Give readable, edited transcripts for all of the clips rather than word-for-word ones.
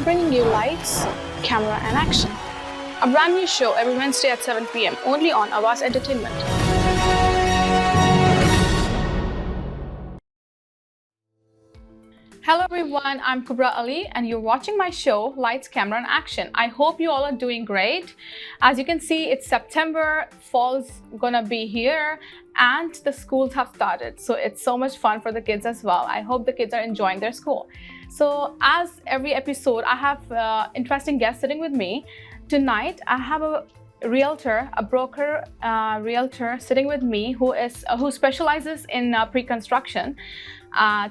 I'm bringing you Lights, Camera and Action. A brand new show every Wednesday at 7 p.m. only on Awaz Entertainment. Hello everyone, I'm Kubra Ali and you're watching my show Lights, Camera and Action. I hope you all are doing great. As you can see, it's September, fall's gonna be here and the schools have started. So it's so much fun for the kids as well. I hope the kids are enjoying their school. So as every episode, I have interesting guests sitting with me. Tonight, I have a realtor, a broker realtor sitting with me who specializes in pre-construction.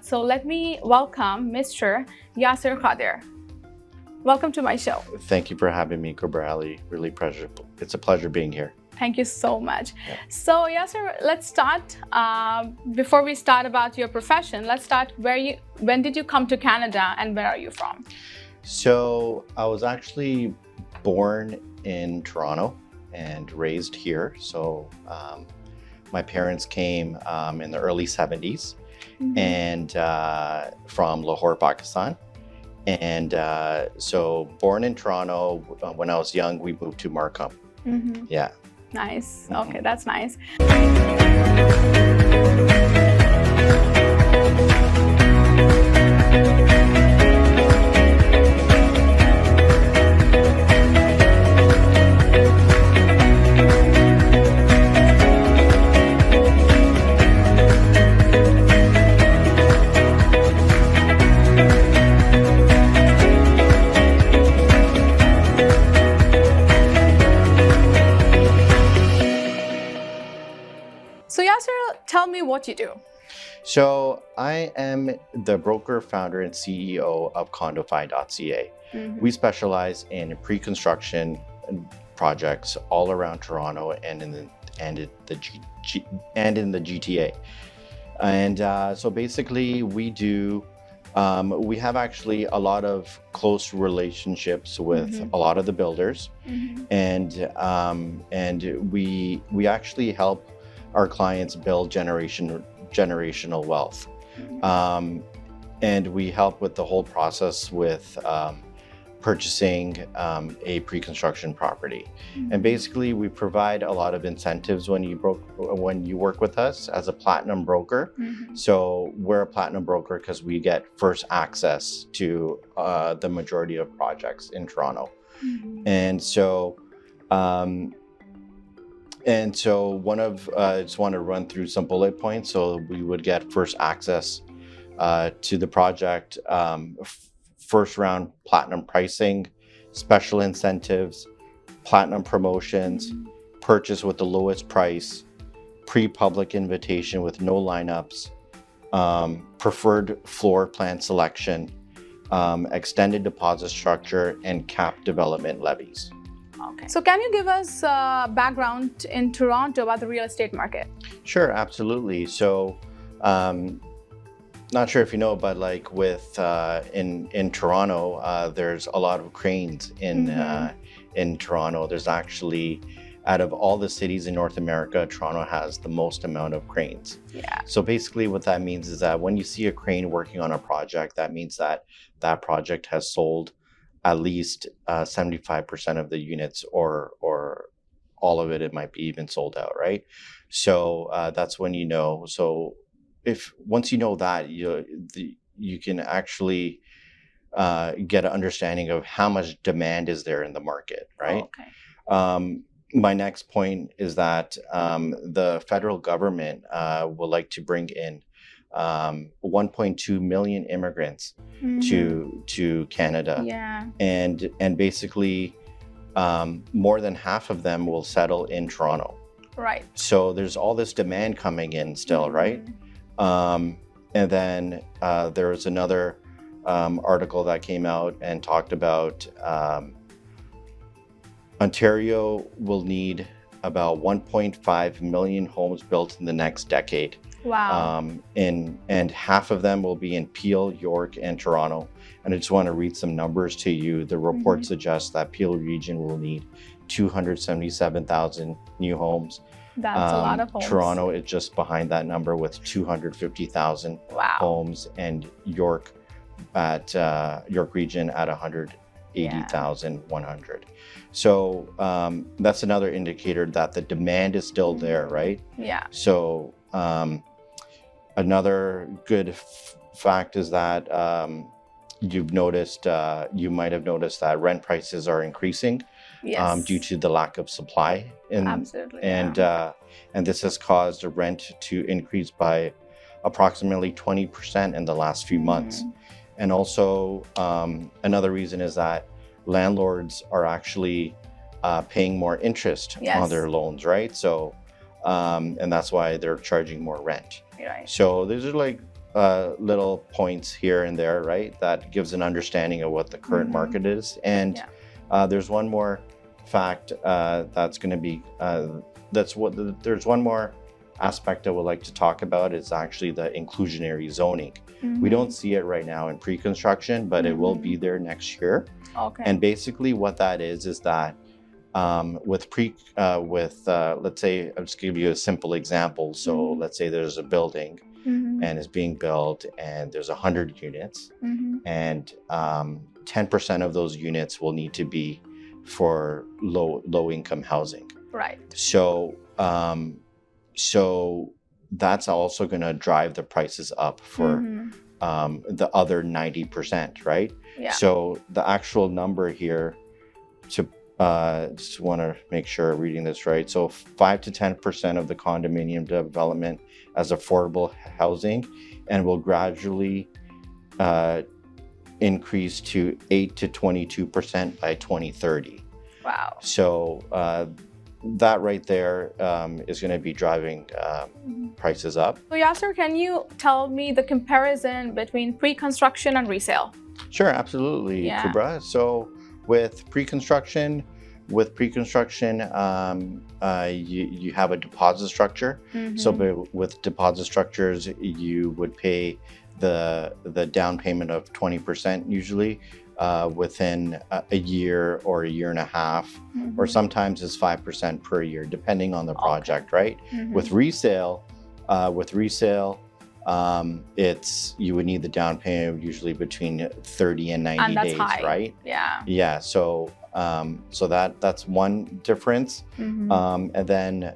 So let me welcome Mr. Yasir Qadir. Welcome to my show. Thank you for having me, Kubra Ali. Really it's a pleasure being here. Thank you so much. Yeah. So Yasir, let's start. Before we start about your profession, let's start when did you come to Canada and where are you from? So I was actually born in Toronto and raised here. So my parents came in the early 70s. Mm-hmm. And from Lahore, Pakistan. And so born in Toronto, when I was young, we moved to Markham. Mm-hmm. Yeah. Nice. Mm-hmm. Okay, that's nice. Tell me what you do. So I am the broker, founder, and CEO of Condofy.ca. Mm-hmm. We specialize in pre-construction projects all around Toronto and in the GTA. And so basically, we do. We have actually a lot of close relationships with mm-hmm. a lot of the builders, mm-hmm. and we actually help our clients build generational wealth. And we help with the whole process with purchasing a pre-construction property. Mm-hmm. And basically we provide a lot of incentives when you work with us as a platinum broker. Mm-hmm. So we're a platinum broker because we get first access to the majority of projects in Toronto. Mm-hmm. And so I just want to run through some bullet points. So we would get first access to the project, first round platinum pricing, special incentives, platinum promotions, purchase with the lowest price, pre-public invitation with no lineups, preferred floor plan selection, extended deposit structure, and capped development levies. Okay. So can you give us background in Toronto about the real estate market? Sure, absolutely. So, not sure if you know, but like with in Toronto, there's a lot of cranes in Toronto. There's actually, out of all the cities in North America, Toronto has the most amount of cranes. Yeah. So basically what that means is that when you see a crane working on a project, that means that that project has sold at least 75% of the units, or all of it. It might be even sold out, right? So that's when you know. So once you know that, you can actually get an understanding of how much demand is there in the market, right? Oh, okay. My next point is that the federal government would like to bring in 1.2 million immigrants mm-hmm. to Canada. Yeah. And basically more than half of them will settle in Toronto. Right. So there's all this demand coming in still, mm-hmm. right? And then there was another article that came out and talked about Ontario will need about 1.5 million homes built in the next decade. Wow. And half of them will be in Peel, York, and Toronto. And I just want to read some numbers to you. The report mm-hmm. suggests that Peel region will need 277,000 new homes. That's a lot of homes. Toronto is just behind that number with 250,000 wow. homes, and York region at 80,100. So that's another indicator that the demand is still there, right? Yeah. So another good fact is that you might have noticed that rent prices are increasing due to the lack of supply. Absolutely. And this has caused the rent to increase by approximately 20% in the last few months. And also another reason is that landlords are actually paying more interest on their loans, right? So, and that's why they're charging more rent. Right. So these are like little points here and there, right? That gives an understanding of what the current market is. And there's one more fact that's going to be, there's one more aspect I would like to talk about is actually the inclusionary zoning. We don't see it right now in pre-construction, but it will be there next year. Okay. And basically what that is that let's say, I'll just give you a simple example. So let's say there's a building and it's being built and there's 100 units and 10% of those units will need to be for low income housing. Right. So so that's also going to drive the prices up for the other 90%, right? Yeah. So the actual number here, to just want to make sure I'm reading this right. So 5 to 10% of the condominium development as affordable housing, and will gradually increase to 8 to 22% by 2030. Wow. So that right there is going to be driving prices up. So Yasir, can you tell me the comparison between pre-construction and resale? Sure, absolutely, Kubra. So with pre-construction, you have a deposit structure. So with deposit structures, you would pay the down payment of 20% usually within a year or a year and a half, or sometimes it's 5% per year, depending on the project, right? With resale, it's you would need the down payment usually between 30 and 90 days, high. Right? Yeah. Yeah. So that's one difference. And then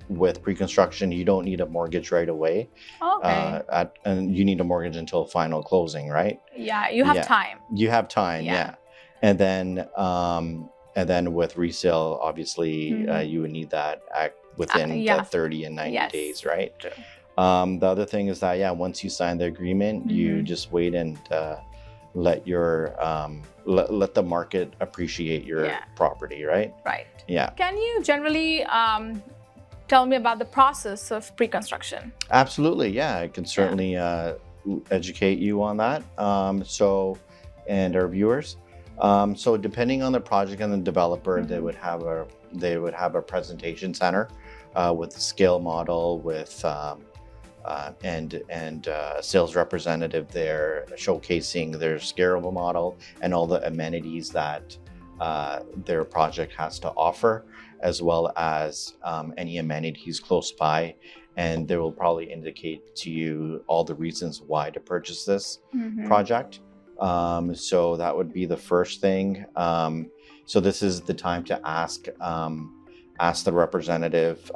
with pre-construction, you don't need a mortgage right away. Okay. And you need a mortgage until final closing, right? Yeah, you have time. You have time, yeah. And then with resale, obviously, you would need that within the 30 and 90 days, right? True. The other thing is that, once you sign the agreement, you just wait and let your let the market appreciate your property, right? Right. Yeah. Can you generally tell me about the process of pre-construction? Absolutely, yeah. I can certainly educate you on that. And our viewers. So depending on the project and the developer, they would have a presentation center with a scale model with and a sales representative there showcasing their scalable model and all the amenities that their project has to offer, as well as any amenities close by. And they will probably indicate to you all the reasons why to purchase this project. So that would be the first thing. So this is the time to ask the representative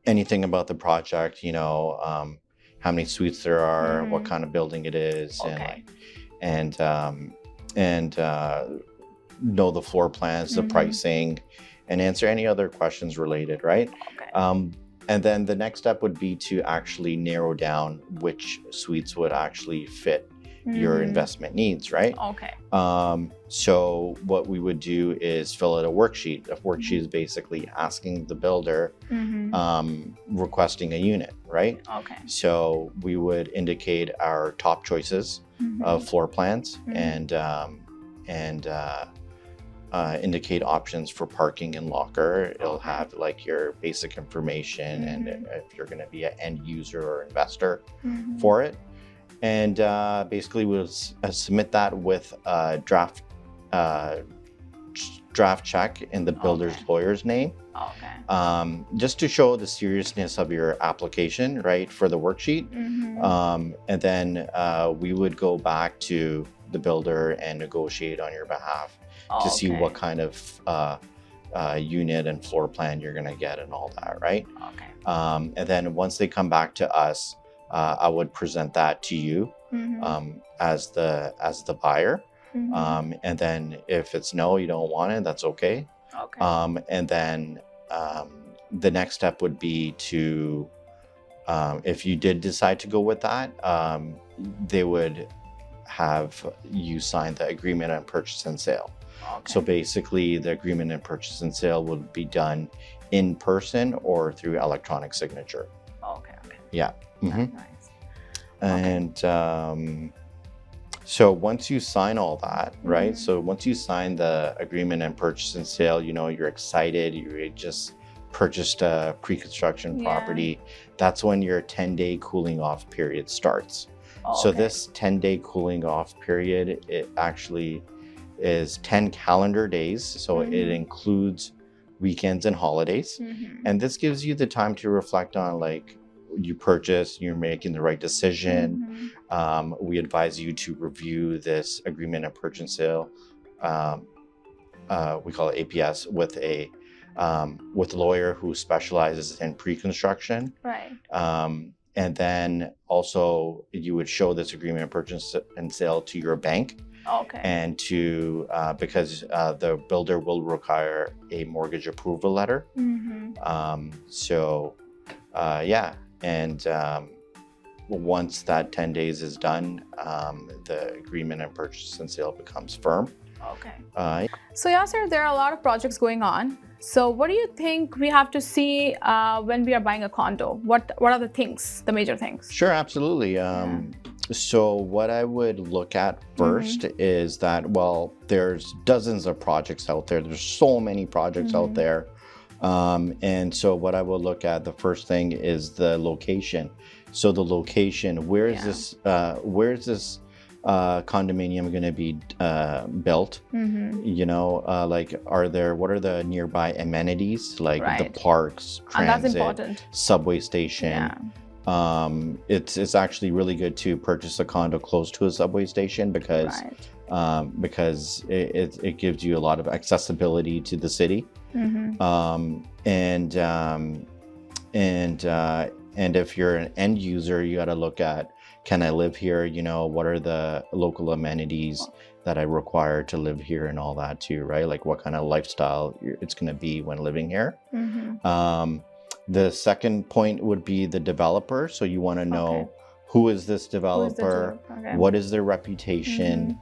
anything about the project, how many suites there are, what kind of building it is, and know the floor plans, the pricing, and answer any other questions related, right? Okay. And then the next step would be to actually narrow down which suites would actually fit your investment needs, right? Okay. So what we would do is fill out a worksheet. A worksheet is basically asking the builder, requesting a unit, right? Okay. So we would indicate our top choices of floor plans and indicate options for parking and locker. It'll have like your basic information and if you're going to be an end user or investor for it. And basically we'll submit that with a draft check in the builder's lawyer's name. Okay. Just to show the seriousness of your application, right, for the worksheet. And then we would go back to the builder and negotiate on your behalf to see what kind of unit and floor plan you're going to get and all that, right? Okay. And then once they come back to us, I would present that to you as the buyer. And then if it's no, you don't want it, that's okay. And then the next step would be to, if you did decide to go with that, they would have you sign the agreement on purchase and sale. So basically the agreement and purchase and sale would be done in person or through electronic signature. Yeah. Nice. And so once you sign all that, right? So once you sign the agreement and purchase and sale, you know, you're excited, you just purchased a pre-construction property. That's when your 10-day cooling off period starts. So this 10-day cooling off period, it actually is 10 calendar days. So it includes weekends and holidays. And this gives you the time to reflect on, like, you purchased, you're making the right decision. We advise you to review this agreement and purchase and sale. We call it APS with a lawyer who specializes in pre-construction. And then also you would show this agreement of purchase and sale to your bank. And to, because the builder will require a mortgage approval letter. And once that 10 days is done, the agreement and purchase and sale becomes firm. So Yasir, there are a lot of projects going on. So what do you think we have to see when we are buying a condo? What are the things, the major things? Sure, absolutely. So what I would look at first is that, well, there's dozens of projects out there. There's so many projects out there. And so what I will look at, the first thing is the location. So the location, where is this condominium going to be built? You know, like, what are the nearby amenities, like the parks, transit, subway station? It's actually really good to purchase a condo close to a subway station because it gives you a lot of accessibility to the city. And if you're an end user, you got to look at, can I live here? You know, what are the local amenities that I require to live here and all that too, right? Like, what kind of lifestyle it's going to be when living here. The second point would be the developer. So you want to know, who is this developer? What is their reputation?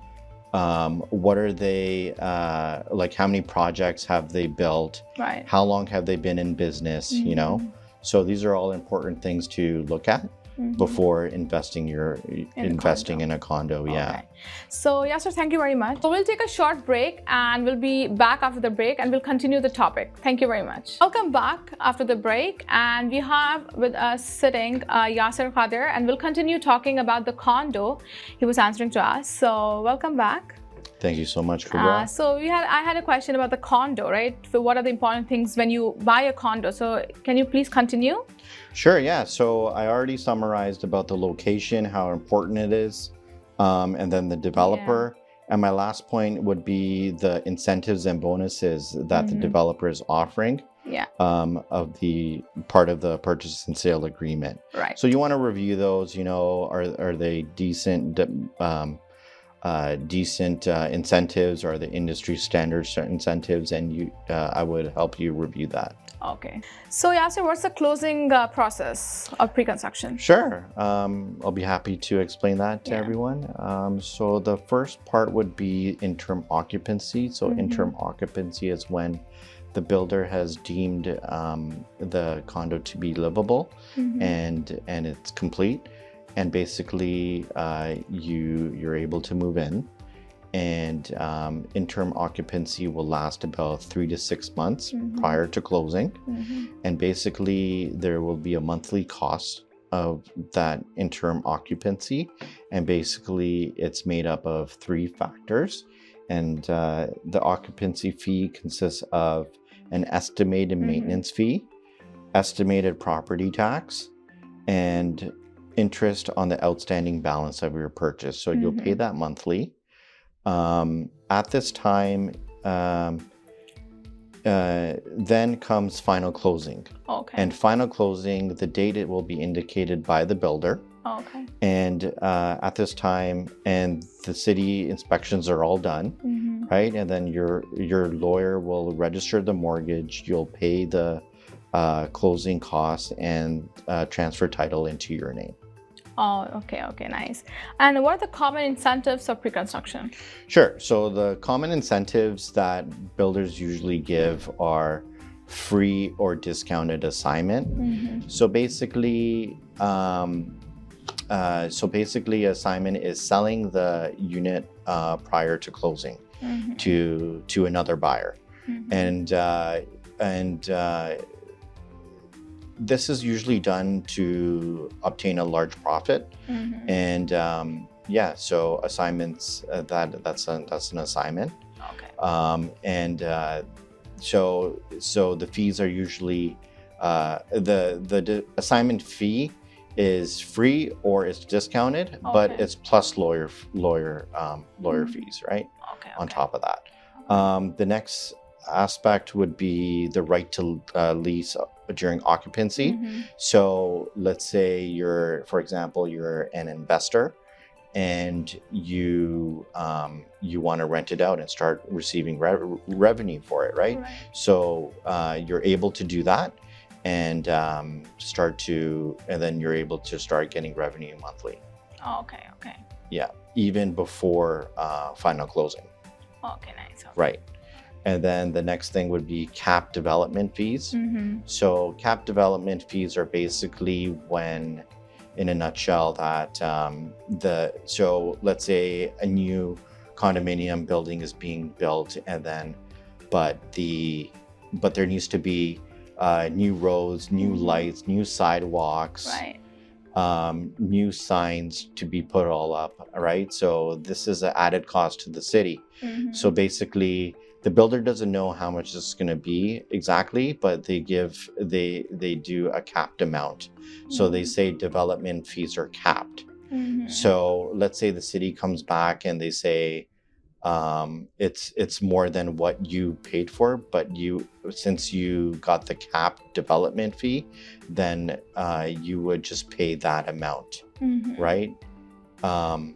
What are they, like, how many projects have they built? How long have they been in business, you know? So these are all important things to look at before investing in a condo. So Yasir, thank you very much. So we'll take a short break and we'll be back after the break and we'll continue the topic. Thank you very much. Welcome back after the break, and we have with us sitting Yasir Qadir, and we'll continue talking about the condo he was answering to us. So welcome back. Thank you so much, Kubra. So I had a question about the condo, right? So what are the important things when you buy a condo? So can you please continue? Sure, yeah. So I already summarized about the location, how important it is, and then the developer. And my last point would be the incentives and bonuses that the developer is offering of the part of the purchase and sale agreement. So you want to review those, you know, are they decent incentives, or the industry standard incentives, and I would help you review that. So Yasir, what's the closing process of pre-construction? Sure, I'll be happy to explain that to everyone. So the first part would be interim occupancy. So interim occupancy is when the builder has deemed the condo to be livable and it's complete. And basically, you're able to move in, and interim occupancy will last about 3 to 6 months prior to closing. And basically, there will be a monthly cost of that interim occupancy. And basically, it's made up of 3 factors. And the occupancy fee consists of an estimated maintenance fee, estimated property tax, and interest on the outstanding balance of your purchase. So you'll pay that monthly. At this time, then comes final closing. Okay. And final closing, the date it will be indicated by the builder. Okay. And at this time, and the city inspections are all done, right? And then your lawyer will register the mortgage. You'll pay the closing costs and transfer title into your name. Oh, okay, okay, nice. And what are the common incentives of pre-construction? Sure. So the common incentives that builders usually give are free or discounted assignment. So basically, assignment is selling the unit prior to closing to another buyer, and this is usually done to obtain a large profit. And so assignments, that's an assignment. Okay. So the fees are usually the assignment fee is free or it's discounted, but it's plus lawyer fees, right? Okay. On top of that. The next aspect would be the right to lease during occupancy. So let's say for example, you're an investor and you want to rent it out and start receiving revenue for it, right? So you're able to do that and then you're able to start getting revenue monthly. Okay. Okay. Yeah, even before final closing. Okay, nice. Okay. Right. And then the next thing would be cap development fees. So cap development fees are basically when, in a nutshell, that so let's say a new condominium building is being built, and then but there needs to be new roads, new lights, new sidewalks, right. New signs to be put all up, right? So this is an added cost to the city. So basically, the builder doesn't know how much this is going to be exactly, but they do a capped amount. So they say development fees are capped. So let's say the city comes back and they say it's more than what you paid for, but since you got the capped development fee, then you would just pay that amount, right? And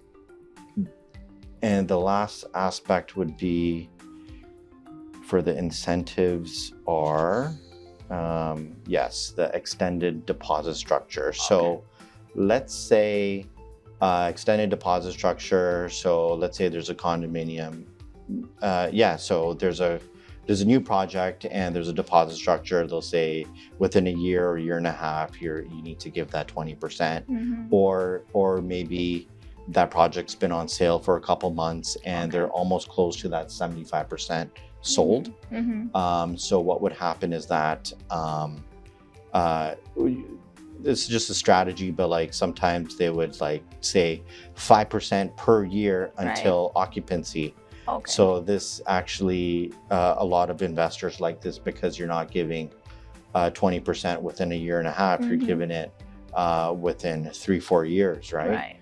the last aspect would be, for the incentives are, the extended deposit structure. So let's say extended deposit structure. So let's say there's a condominium. So there's a new project and there's a deposit structure. They'll say within a year or year and a half, you need to give that 20%, or maybe that project's been on sale for a couple months and they're almost close to that 75% sold. So what would happen is that it's just a strategy, but like sometimes they would like say 5% per year until occupancy. So this actually a lot of investors like this because you're not giving 20% within a year and a half. You're giving it within 3-4 years, right?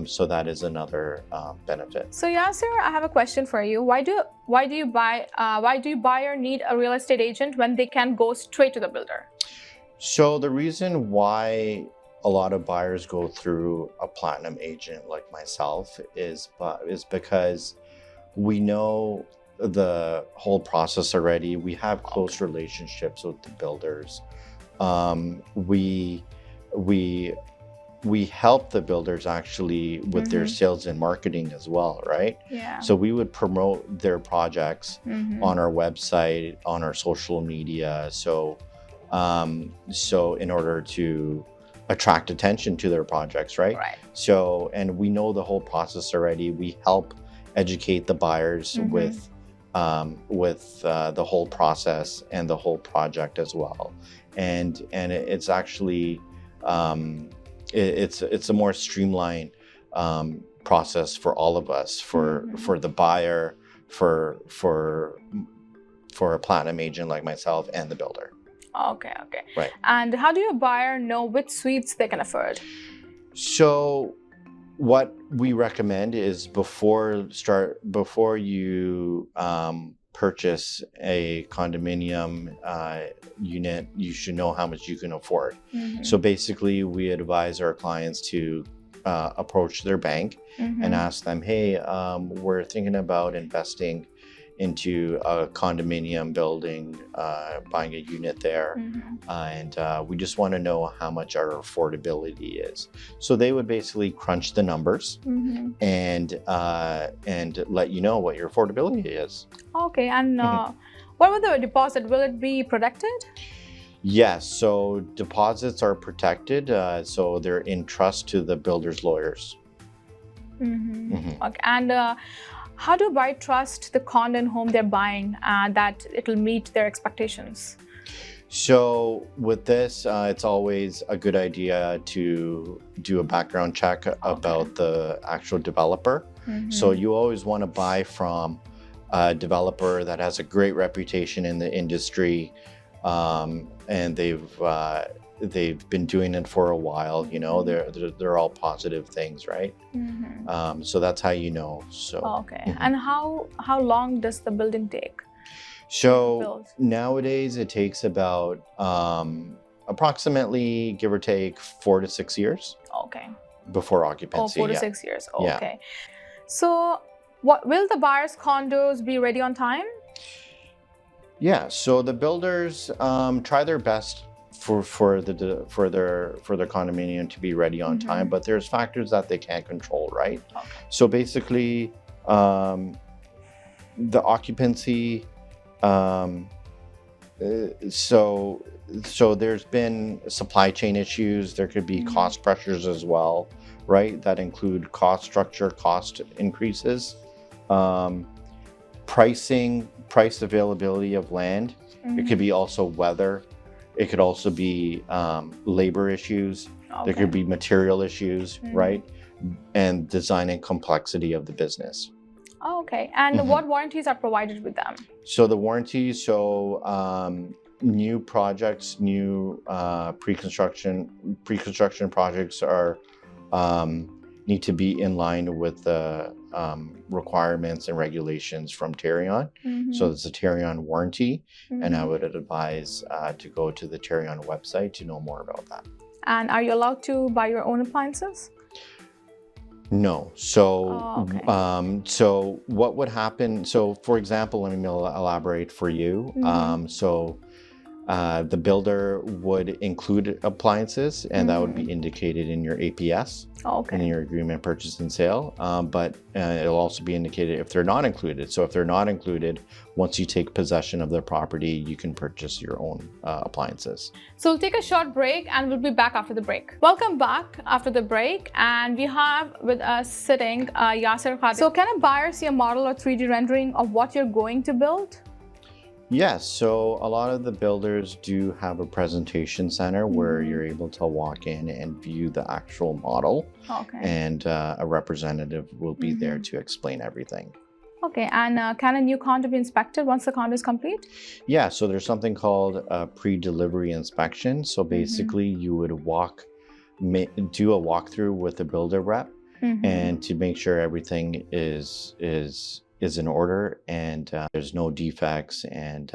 So that is another benefit. So Yasir, I have a question for you. Why do buyer need a real estate agent when they can go straight to the builder? So the reason why a lot of buyers go through a platinum agent like myself is because we know the whole process already. We have close relationships with the builders. We help the builders actually with their sales and marketing as well, right? So we would promote their projects on our website, on our social media. So in order to attract attention to their projects, right? So, and we know the whole process already. We help educate the buyers with the whole process and the whole project as well. And it's actually it's a more streamlined process for all of us, for the buyer, for a platinum agent like myself and the builder. Okay. Right. And how do your buyer know which suites they can afford? So what we recommend is before you purchase a condominium unit, you should know how much you can afford. So basically, we advise our clients to approach their bank and ask them, hey, we're thinking about investing into a condominium building, buying a unit there, and we just want to know how much our affordability is. So they would basically crunch the numbers and let you know what your affordability is. Okay, and what about the deposit? Will it be protected? Yes, so deposits are protected, so they're in trust to the builder's lawyers. Okay, and how do buyers trust the condo and home they're buying that it'll meet their expectations? So with this, it's always a good idea to do a background check about the actual developer. So you always want to buy from a developer that has a great reputation in the industry, and they've been doing it for a while. You know, they're all positive things, right? So that's how you know. So okay, and how long does the building take? So nowadays it takes about approximately, give or take, 4 to 6 years. Okay. Before occupancy. 4 to 6 years. Okay. So what will the buyers' condos be ready on time? Yeah, so the builders try their best for their condominium to be ready on time, but there's factors that they can't control, right? Okay. So basically, the occupancy. So there's been supply chain issues. There could be cost pressures as well, right? That include cost structure, cost increases, price availability of land. It could be also weather. It could also be labor issues. Okay. There could be material issues, right? And design and complexity of the business. Okay. And what warranties are provided with them? So the warranties, new projects, new pre-construction projects are need to be in line with the requirements and regulations from Tarion. So it's a Tarion warranty, and I would advise to go to the Tarion website to know more about that. And are you allowed to buy your own appliances? No. So, so what would happen? So, for example, let me elaborate for you. The builder would include appliances, and that would be indicated in your APS, in your agreement purchase and sale. But it'll also be indicated if they're not included. So if they're not included, once you take possession of the property, you can purchase your own appliances. So we'll take a short break and we'll be back after the break. Welcome back after the break, and we have with us sitting Yasir Qadir. So can a buyer see a model or 3D rendering of what you're going to build? Yes, so a lot of the builders do have a presentation center where you're able to walk in and view the actual model, and a representative will be there to explain everything. Okay, and can a new condo be inspected once the condo is complete? Yeah, so there's something called a pre-delivery inspection. So basically you would do a walkthrough with the builder rep and to make sure everything is in order and there's no defects, and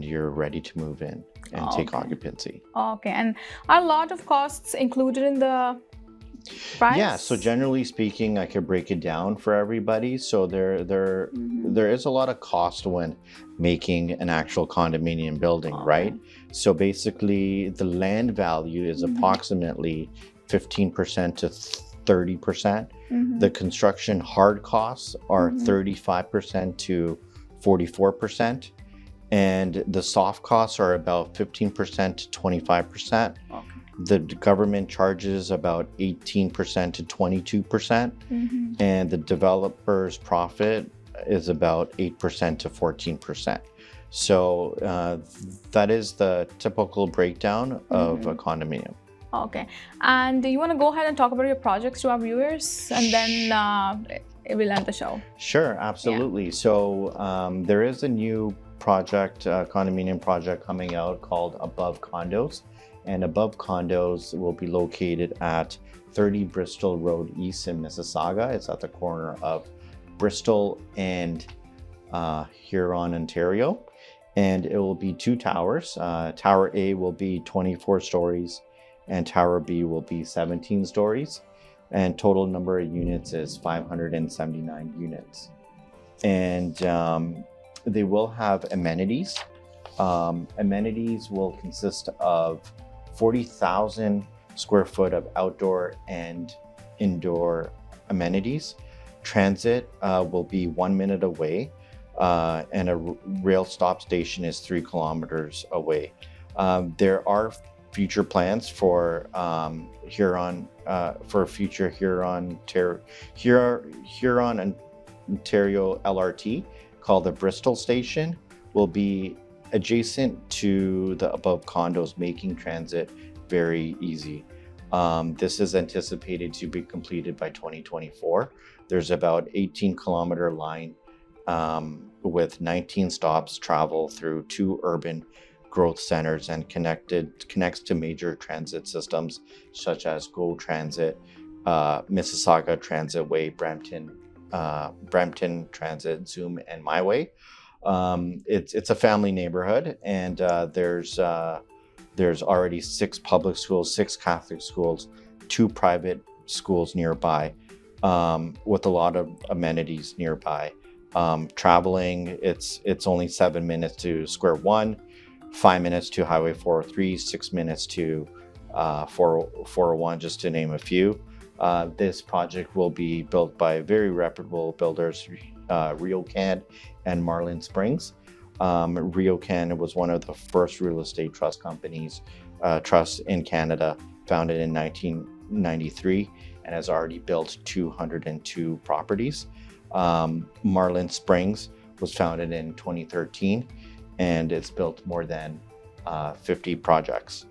you're ready to move in and take occupancy. Okay, and are a lot of costs included in the price? Yeah, so generally speaking, I could break it down for everybody. So there is a lot of cost when making an actual condominium building, right? So basically the land value is approximately 15% to 30%. The construction hard costs are 35% to 44%, and the soft costs are about 15% to 25%. The government charges about 18% to 22%, and the developer's profit is about 8% to 14%. So that is the typical breakdown of a condominium. Okay, and do you want to go ahead and talk about your projects to our viewers, and then we'll end the show? Sure, absolutely. So there is a new project, condominium project coming out called Above Condos. and above condos will be located at 30 Bristol Road East in Mississauga. It's at the corner of Bristol and Huron, Ontario. And it will be 2 towers. Tower A will be 24 stories and Tower B will be 17 stories. And total number of units is 579 units. And they will have amenities. Amenities will consist of 40,000 square foot of outdoor and indoor amenities. Transit will be 1 minute away, and a rail stop station is 3 kilometers away. There are future plans for Huron, for future Huron Ontario LRT called the Bristol Station, will be adjacent to the above condos, making transit very easy. This is anticipated to be completed by 2024. There's about 18-kilometer line with 19 stops travel through 2 urban growth centers and connects to major transit systems such as GO Transit, Mississauga Transit Way, Brampton Transit, Zoom, and My Way. It's a family neighborhood, and there's already 6 public schools, 6 Catholic schools, 2 private schools nearby, with a lot of amenities nearby. Traveling, it's only 7 minutes to Square One, 5 minutes to Highway 403, 6 minutes to 401, just to name a few. This project will be built by very reputable builders, RioCan and Marlin Springs. RioCan was one of the first real estate trust companies, trusts in Canada, founded in 1993, and has already built 202 properties. Marlin Springs was founded in 2013, and it's built more than 50 projects.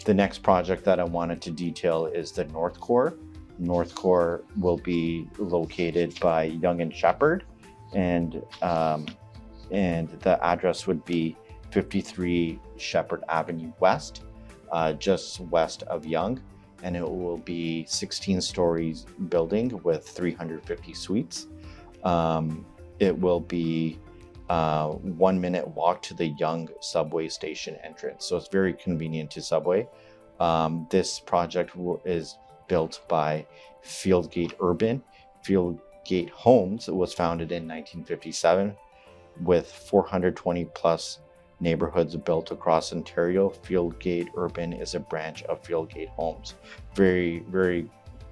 The next project that I wanted to detail is the North Core. North Core will be located by Yonge and Sheppard, and the address would be 53 Sheppard Avenue West, just west of Yonge, and it will be 16 stories building with 350 suites. It will be 1 minute walk to the Yonge subway station entrance, so it's very convenient to subway. This project is built by Fieldgate Urban. Fieldgate Homes was founded in 1957 with 420 plus neighborhoods built across Ontario. Fieldgate Urban is a branch of Fieldgate Homes. Very, very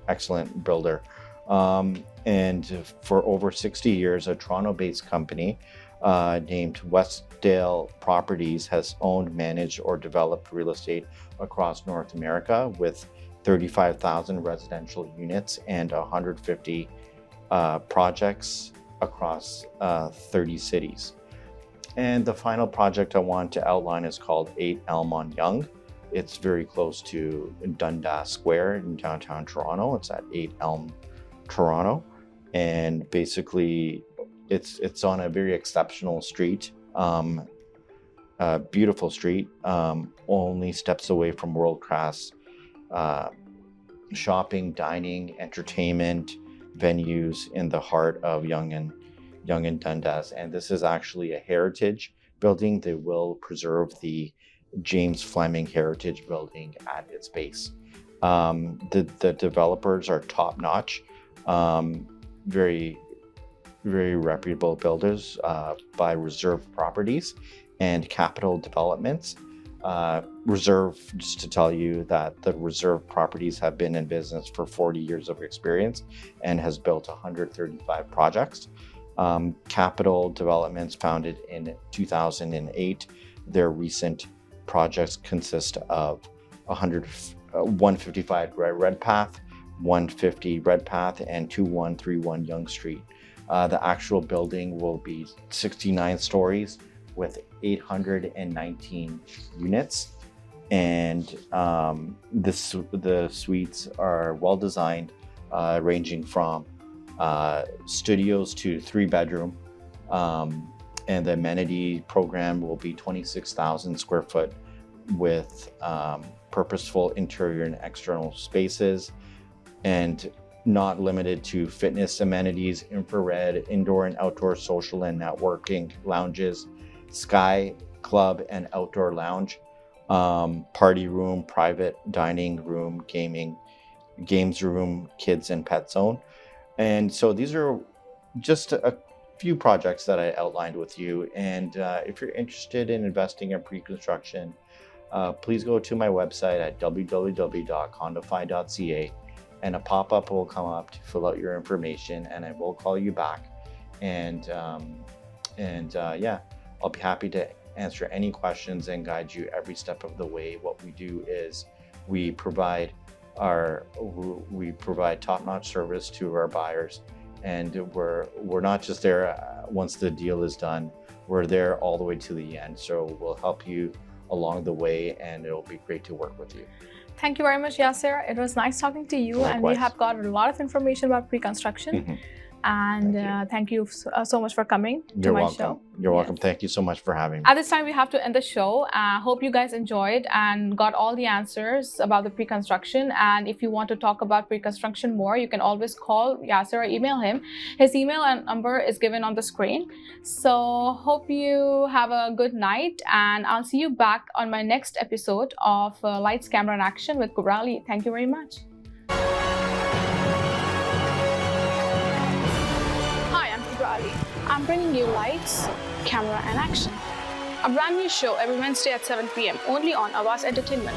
excellent builder. And for over 60 years, a Toronto-based company named Westdale Properties has owned, managed, or developed real estate across North America with 35,000 residential units and 150 projects across 30 cities. And the final project I want to outline is called 8 Elm on Yonge. It's very close to Dundas Square in downtown Toronto. It's at 8 Elm, Toronto. And basically, it's on a very exceptional street, beautiful street, only steps away from world-class shopping, dining, entertainment venues in the heart of Yonge and Dundas. And this is actually a heritage building. They will preserve the James Fleming Heritage Building at its base. The developers are top-notch, very, very reputable builders by Reserve Properties and Capital Developments. Reserve, just to tell you that the Reserve Properties have been in business for 40 years of experience and has built 135 projects. Capital Developments, founded in 2008. Their recent projects consist of 155 Redpath, 150 Redpath, and 2131 Yonge Street. The actual building will be 69 stories with 819 units, and the suites are well designed, ranging from studios to 3-bedroom, and the amenity program will be 26,000 square foot with purposeful interior and external spaces, and not limited to fitness amenities, infrared, indoor and outdoor social and networking lounges, sky club and outdoor lounge, party room, private dining room, gaming, games room, kids and pet zone. And so these are just a few projects that I outlined with you. And if you're interested in investing in pre-construction, please go to my website at www.condofy.ca, and a pop-up will come up to fill out your information, and I will call you back. And yeah, I'll be happy to answer any questions and guide you every step of the way. What we do is we provide top-notch service to our buyers, and we're not just there once the deal is done. We're there all the way to the end. So we'll help you along the way, and it'll be great to work with you. Thank you very much, Yasir. It was nice talking to you. Likewise. And we have got a lot of information about pre-construction. And thank you so much for coming to my show. You're welcome. Thank you so much for having me. At this time, we have to end the show. Hope you guys enjoyed and got all the answers about the pre-construction. And if you want to talk about pre-construction more, you can always call Yasir or email him. His email and number is given on the screen. So hope you have a good night, and I'll see you back on my next episode of Lights, Camera, and Action with Kubra Ali. Thank you very much. I'm bringing you Lights, Camera, and Action, a brand new show every Wednesday at 7 p.m. only on Awaz Entertainment.